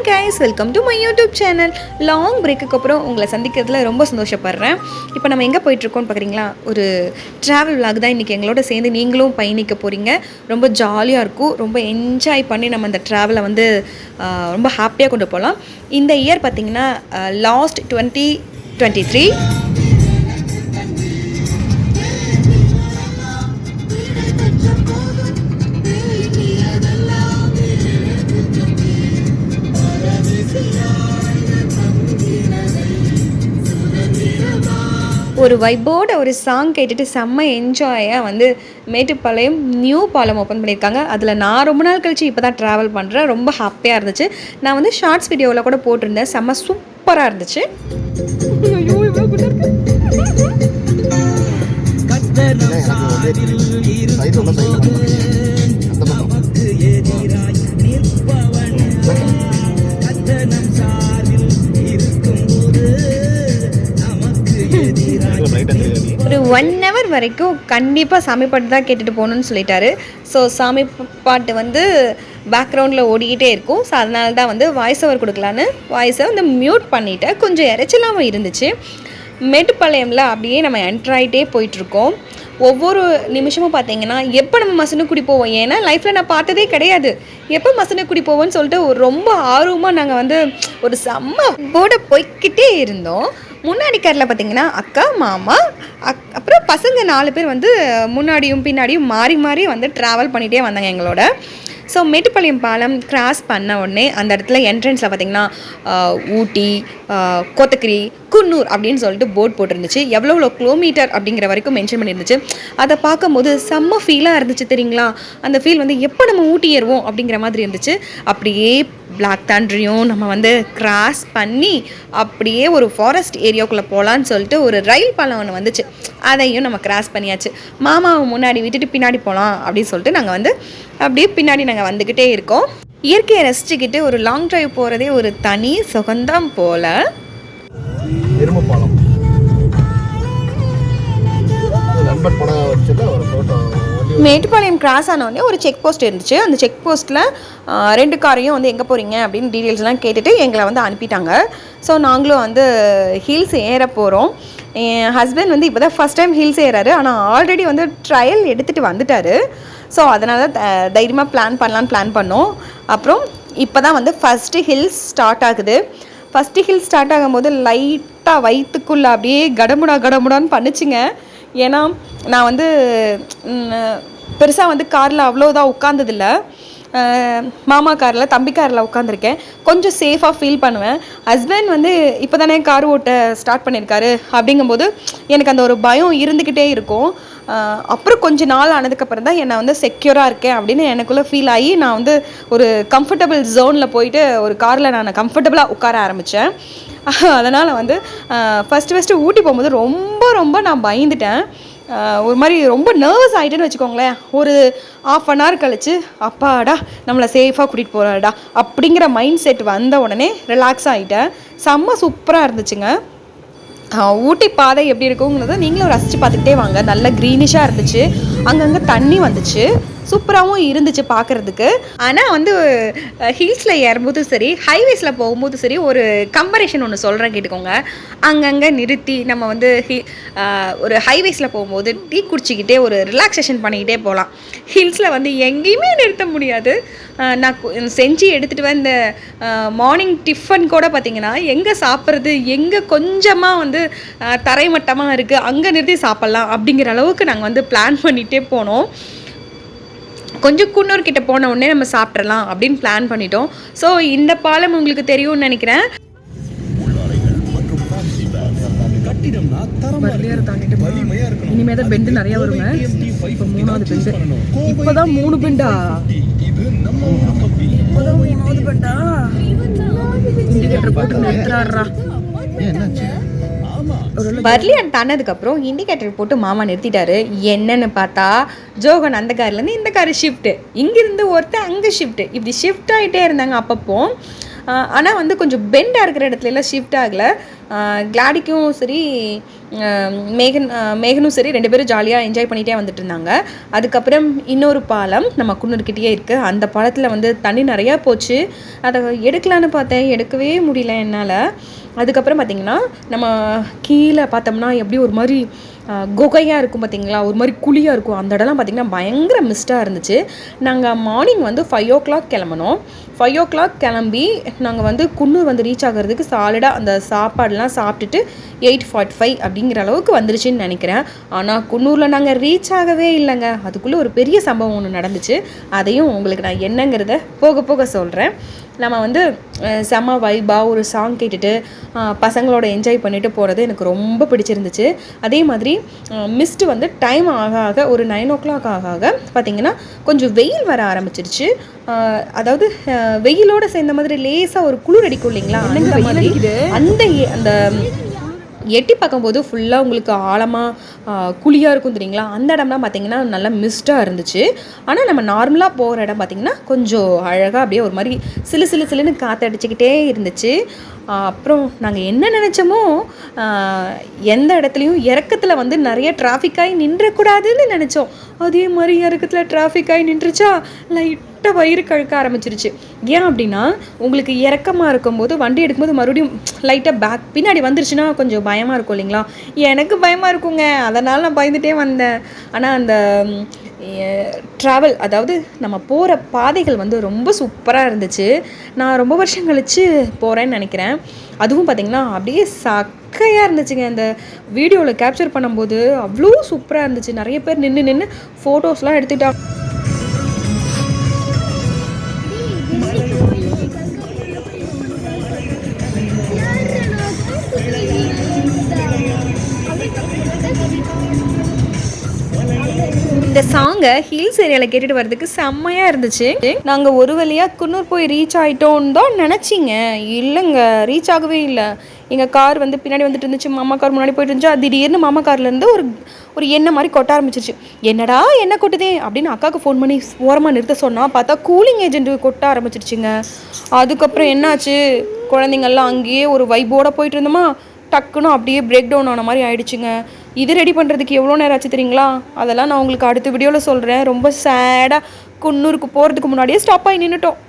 Hi guys, welcome to my YouTube channel. Long பிரேக்குக்கு அப்புறம் உங்களை சந்திக்கிறதுல ரொம்ப சந்தோஷப்படுறேன். இப்போ நம்ம எங்கே போயிட்டுருக்கோம்னு பார்க்குறீங்களா? ஒரு ட்ராவல் விலாக் தான் இன்றைக்கி எங்களோட சேர்ந்து நீங்களும் பயணிக்க போகிறீங்க. ரொம்ப ஜாலியாக இருக்கும். ரொம்ப என்ஜாய் பண்ணி நம்ம அந்த ட்ராவலை வந்து ரொம்ப ஹாப்பியாக கொண்டு போகலாம். இந்த இயர் பார்த்திங்கன்னா லாஸ்ட் 2023. ஒரு வைப்போட ஒரு சாங் கேட்டுட்டு செம்ம என்ஜாயாக வந்து மேட்டுப்பாளையம் நியூ பாலம் ஓப்பன் பண்ணியிருக்காங்க. அதில் நான் ரொம்ப நாள் கழிச்சு இப்போ தான் ட்ராவல் பண்ணுறேன். ரொம்ப ஹாப்பியாக இருந்துச்சு. நான் வந்து ஷார்ட்ஸ் வீடியோவில் கூட போட்டிருந்தேன். செம்ம சூப்பராக இருந்துச்சு. ஒரு 1 hour வரைக்கும் கண்டிப்பாக சாமி பாட்டு தான் கேட்டுட்டு போகணுன்னு சொல்லிட்டாரு. ஸோ சாமி பாட்டு வந்து பேக்ரவுண்டில் ஓடிக்கிட்டே இருக்கும். ஸோ அதனால தான் வந்து வாய்ஸ் ஓவர் கொடுக்கலான்னு வாய்ஸை வந்து மியூட் பண்ணிவிட்டேன். கொஞ்சம் இறைச்சலாகவும் இருந்துச்சு. மேட்டுப்பாளையமில் அப்படியே நம்ம என்ட்ராயிட்டே போயிட்டுருக்கோம். ஒவ்வொரு நிமிஷமும் பார்த்தீங்கன்னா எப்போ நம்ம மசனக்குடி போவோம், ஏன்னா லைஃப்பில் நான் பார்த்ததே கிடையாது, எப்போ மசனக்குடி போவோம்னு சொல்லிட்டு ஒரு ரொம்ப ஆர்வமாக நாங்கள் வந்து ஒரு செம்ம போட போய்கிட்டே இருந்தோம். முன்னாடி காரில் பார்த்திங்கன்னா அக்கா, மாமா, அப்புறம் பசங்க 4 பேர் வந்து முன்னாடியும் பின்னாடியும் மாறி மாறி வந்து ட்ராவல் பண்ணிகிட்டே வந்தாங்க எங்களோட. ஸோ மேட்டுப்பாளையம் பாலம் கிராஸ் பண்ண உடனே அந்த இடத்துல என்ட்ரன்ஸில் பார்த்திங்கன்னா ஊட்டி, கோத்தகிரி, குன்னூர் அப்படின்னு சொல்லிட்டு போர்ட் போட்டிருந்துச்சு. எவ்வளோ கிலோமீட்டர் அப்படிங்கிற வரைக்கும் மென்ஷன் பண்ணியிருந்துச்சு. அதை பார்க்கும்போது செம்ம ஃபீலாக இருந்துச்சு தெரியுங்களா? அந்த ஃபீல் வந்து எப்போ நம்ம ஊட்டி ஏறுவோம் அப்படிங்கிற மாதிரி இருந்துச்சு. அப்படியே பிளாக் தண்டரையும் நம்ம வந்து கிராஸ் பண்ணி அப்படியே ஒரு ஃபாரஸ்ட் ஏரியாவுக்குள்ளே போகலான்னு சொல்லிட்டு ஒரு ரயில் பாலம் ஒன்று வந்துச்சு. அதையும் நம்ம கிராஸ் பண்ணியாச்சு. மாமாவை முன்னாடி விட்டுட்டு பின்னாடி போகலாம் அப்படின்னு சொல்லிட்டு நாங்கள் வந்து அப்படியே பின்னாடி நாங்கள் வந்துக்கிட்டே இருக்கோம். இயற்கையை ரசிச்சுக்கிட்டு ஒரு லாங் ட்ரைவ் போகிறதே ஒரு தனி சுகந்தம் போல். மேட்டுப்பாளையம் கிராஸ் ஆனோடனே ஒரு செக் போஸ்ட் இருந்துச்சு. அந்த செக் போஸ்ட்டில் 2 காரையும் வந்து எங்கே போகிறீங்க அப்படின்னு டீட்டெயில்ஸ்லாம் கேட்டுட்டு எங்களை வந்து அனுப்பிட்டாங்க. ஸோ நாங்களும் வந்து ஹில்ஸ் ஏற போகிறோம். என் ஹஸ்பண்ட் வந்து இப்போ தான் ஃபஸ்ட் டைம் ஹில்ஸ் ஏறாரு. ஆனால் ஆல்ரெடி வந்து ட்ரையல் எடுத்துகிட்டு வந்துட்டார். ஸோ அதனால தான் தைரியமாக பிளான் பண்ணோம். அப்புறம் இப்போ தான் வந்து ஃபஸ்ட்டு ஹில்ஸ் ஸ்டார்ட் ஆகுது. ஃபஸ்ட்டு ஹில் ஸ்டார்ட் ஆகும்போது லைட்டாக வயிற்றுக்குள்ளே அப்படியே கடமுடான்னு பண்ணிச்சுங்க. ஏன்னா நான் வந்து பெருசாக வந்து காரில் அவ்வளோதான் உட்காந்ததில்ல. மாமா காரில், தம்பி காரில் உட்காந்துருக்கேன். கொஞ்சம் சேஃபாக ஃபீல் பண்ணுவேன். ஹஸ்பண்ட் வந்து இப்போ தானே கார் ஓட்ட ஸ்டார்ட் பண்ணியிருக்காரு. அப்படிங்கும்போது எனக்கு அந்த ஒரு பயம் இருந்துக்கிட்டே இருக்கும். அப்புறம் கொஞ்சம் நாள் ஆனதுக்கப்புறம் தான் என்னை வந்து செக்யூராக இருக்கேன் அப்படின்னு எனக்குள்ளே ஃபீல் ஆகி நான் வந்து ஒரு கம்ஃபர்டபுள் ஜோனில் போயிட்டு ஒரு காரில் நான் கம்ஃபர்டபுளாக உட்கார ஆரம்பித்தேன். அதனால் வந்து ஃபஸ்ட்டு ஊட்டி போகும்போது ரொம்ப நான் பயந்துட்டேன். ஒரு மாதிரி ரொம்ப நர்வஸ் ஆகிட்டேன்னு வச்சுக்கோங்களேன். ஒரு 1/2 hour கழிச்சு அப்பாடா நம்மளை சேஃபாக கூட்டிகிட்டு போகிறாடா அப்படிங்கிற மைண்ட் செட் வந்த உடனே ரிலாக்ஸ் ஆகிட்டேன். செம்ம சூப்பராக இருந்துச்சுங்க. ஊட்டி பாதை எப்படி இருக்குங்கிறத நீங்களும் ரசித்து பார்த்துக்கிட்டே வாங்க. நல்ல க்ரீனிஷாக இருந்துச்சு. அங்கங்கே தண்ணி வந்துச்சு. சூப்பராகவும் இருந்துச்சு பார்க்குறதுக்கு. ஆனால் வந்து ஹில்ஸில் ஏறும்போதும் சரி, ஹைவேஸில் போகும்போதும் சரி, ஒரு கம்பேரிஷன் ஒன்று சொல்கிறேன் கேட்டுக்கோங்க. அங்கங்கே நிறுத்தி நம்ம வந்து ஒரு ஹைவேஸில் போகும்போது டீ குடிச்சிக்கிட்டே ஒரு ரிலாக்ஸேஷன் பண்ணிக்கிட்டே போகலாம். ஹில்ஸில் வந்து எங்கேயுமே நிறுத்த முடியாது. நான் செஞ்சு எடுத்துகிட்டு வந்த மார்னிங் டிஃபன் கூட பார்த்திங்கன்னா எங்கே சாப்பிட்றது, எங்கே கொஞ்சமாக வந்து தரைமட்டமாக இருக்குது அங்கே நிறுத்தி சாப்பிட்லாம் அப்படிங்கிற அளவுக்கு நாங்கள் வந்து பிளான் பண்ணிகிட்டே போனோம். கொஞ்சம் குன்னூர் கிட்ட போன உடனே நம்ம சாப்பிட்றலாம் அப்படின்னு பிளான் பண்ணிட்டோம். ஸோ இந்த பாலம் உங்களுக்கு தெரியும்னு நினைக்கிறேன். இனிமே தான் பெண்டு நிறைய வருங்க. இப்போ 3வது பெண்டு. இப்போதான் 3 பெண்டா? இண்டிகேட்டர் போட்டு நிறுத்துறாரா? பர்லியான் தானதுக்கப்புறம் இண்டிகேட்டர் போட்டு மாமா நிறுத்திட்டாரு. என்னன்னு பார்த்தா ஜோகன் அந்த கார்லேருந்து இந்த கார் ஷிஃப்ட்டு, இங்கேருந்து ஒருத்தர் அங்கே ஷிஃப்ட்டு, இப்படி ஷிஃப்ட் ஆகிட்டே இருந்தாங்க. அப்பப்போ ஆனால் வந்து கொஞ்சம் பெண்டாக இருக்கிற இடத்துலலாம் ஷிஃப்ட் ஆகலை. கிளாடிக்கும் சரி மேகனும் சரி 2 பேரும் ஜாலியாக என்ஜாய் பண்ணிகிட்டே வந்துட்டு இருந்தாங்க. அதுக்கப்புறம் இன்னொரு பாலம் நம்ம குன்னூர்கிட்டயே இருக்குது. அந்த பாலத்தில் வந்து தண்ணி நிறையா போச்சு. அதை எடுக்கலான்னு பார்த்தேன், எடுக்கவே முடியல என்னால். அதுக்கப்புறம் பார்த்திங்கன்னா நம்ம கீழே பார்த்தோம்னா எப்படி ஒரு மாதிரி குகையாக இருக்கும் பார்த்திங்களா, ஒரு மாதிரி குழியாக இருக்கும். அந்த இடம்லாம் பார்த்திங்கன்னா பயங்கர மிஸ்ட்டாக இருந்துச்சு. நாங்கள் மார்னிங் வந்து 5 o'clock கிளம்பணும். 5 o'clock கிளம்பி நாங்கள் வந்து குன்னூர் வந்து ரீச் ஆகிறதுக்கு சாலிடாக அந்த சாப்பாடெலாம் சாப்பிட்டுட்டு 8:45 அப்படிங்கிற அளவுக்கு வந்துருச்சுன்னு நினைக்கிறேன். ஆனால் குன்னூரில் நாங்கள் ரீச் ஆகவே இல்லைங்க. அதுக்குள்ளே ஒரு பெரிய சம்பவம் ஒன்று நடந்துச்சு. அதையும் உங்களுக்கு நான் என்னங்கிறத போக போக சொல்கிறேன். நம்ம வந்து செம்ம வைபாக ஒரு சாங் கேட்டுட்டு பசங்களோட என்ஜாய் பண்ணிவிட்டு போகிறது எனக்கு ரொம்ப பிடிச்சிருந்துச்சு. அதே மாதிரி மிஸ்ட்டு வந்து டைம் ஆக ஆக ஒரு 9 o'clock ஆக பார்த்திங்கன்னா கொஞ்சம் வெயில் வர ஆரம்பிச்சிருச்சு. அதாவது வெயிலோடு சேர்ந்த மாதிரி லேசாக ஒரு குளிர் அடிக்கும் இல்லைங்களா, அந்த எட்டி பார்க்கும்போது ஃபுல்லாக உங்களுக்கு ஆழமாக குழியாக இருக்கும் தெரியுங்களா. அந்த இடம்லாம் பார்த்திங்கன்னா நல்லா மிஸ்ட்டாக இருந்துச்சு. ஆனால் நம்ம நார்மலாக போகிற இடம் பார்த்திங்கன்னா கொஞ்சம் அழகாக அப்படியே ஒரு மாதிரி சிலுன்னு காற்று அடிச்சுக்கிட்டே இருந்துச்சு. அப்புறம் நாங்கள் என்ன நினச்சோமோ எந்த இடத்துலையும் இறக்கத்தில் வந்து நிறைய டிராஃபிக்காகி நின்றக்கூடாதுன்னு நினச்சோம். அதே மாதிரி இறக்கத்தில் டிராஃபிக்காகி நின்றுச்சா லைட்டாக வயிறு கழுக்க ஆரம்பிச்சிருச்சு. ஏன் அப்படின்னா உங்களுக்கு இறக்கமாக இருக்கும்போது வண்டி எடுக்கும்போது மறுபடியும் லைட்டாக பின்னாடி வந்துருச்சுன்னா கொஞ்சம் பயமாக இருக்கும் இல்லைங்களா. எனக்கு பயமாக இருக்குங்க, அதனால் நான் பயந்துகிட்டே வந்தேன். ஆனால் அந்த ட்ராவல், அதாவது நம்ம போகிற பாதைகள் வந்து ரொம்ப சூப்பராக இருந்துச்சு. நான் ரொம்ப வருஷம் கழித்து போகிறேன்னு நினைக்கிறேன். அதுவும் பார்த்திங்கன்னா அப்படியே சக்கையாக இருந்துச்சுங்க. அந்த வீடியோவில் கேப்சர் பண்ணும்போது அவ்வளோ சூப்பராக இருந்துச்சு. நிறைய பேர் நின்று ஃபோட்டோஸ்லாம் எடுத்துக்கிட்டாங்க. இந்த சாங்கை ஹில்ஸ் ஏரியாவில் கேட்டுட்டு வர்றதுக்கு செம்மையாக இருந்துச்சு. நாங்கள் ஒரு வழியாக குன்னூர் போய் ரீச் ஆகிட்டோன்னு தான் நினச்சிங்க. இல்லைங்க, ரீச் ஆகவே இல்லை. எங்கள் கார் வந்து பின்னாடி வந்துட்டு இருந்துச்சு, மாமா கார் முன்னாடி போயிட்டு இருந்துச்சு. திடீர்னு மாமா கார்லேருந்து ஒரு எண்ணெய் மாதிரி கொட்ட ஆரம்பிச்சிருச்சு. என்னடா எண்ணெய் கொட்டுதே அப்படின்னு அக்காவுக்கு ஃபோன் பண்ணி ஓரமாக நிறுத்த சொன்னால் பார்த்தா கூலிங் ஏஜென்ட் கொட்ட ஆரம்பிச்சிருச்சுங்க. அதுக்கப்புறம் என்னாச்சு, குழந்தைங்கள்லாம் அங்கேயே ஒரு வைப்போடு போயிட்டு இருந்தோமா, டக்குன்னு அப்படியே பிரேக் டவுன் ஆன மாதிரி ஆயிடுச்சுங்க. இது ரெடி பண்ணுறதுக்கு எவ்வளோ நேரம் ஆச்சு தெரியுங்களா? அதெல்லாம் நான் உங்களுக்கு அடுத்த வீடியோவில் சொல்கிறேன். ரொம்ப சேடாக குன்னூருக்கு போகிறதுக்கு முன்னாடியே ஸ்டாப் ஆகி நின்றுட்டோம்.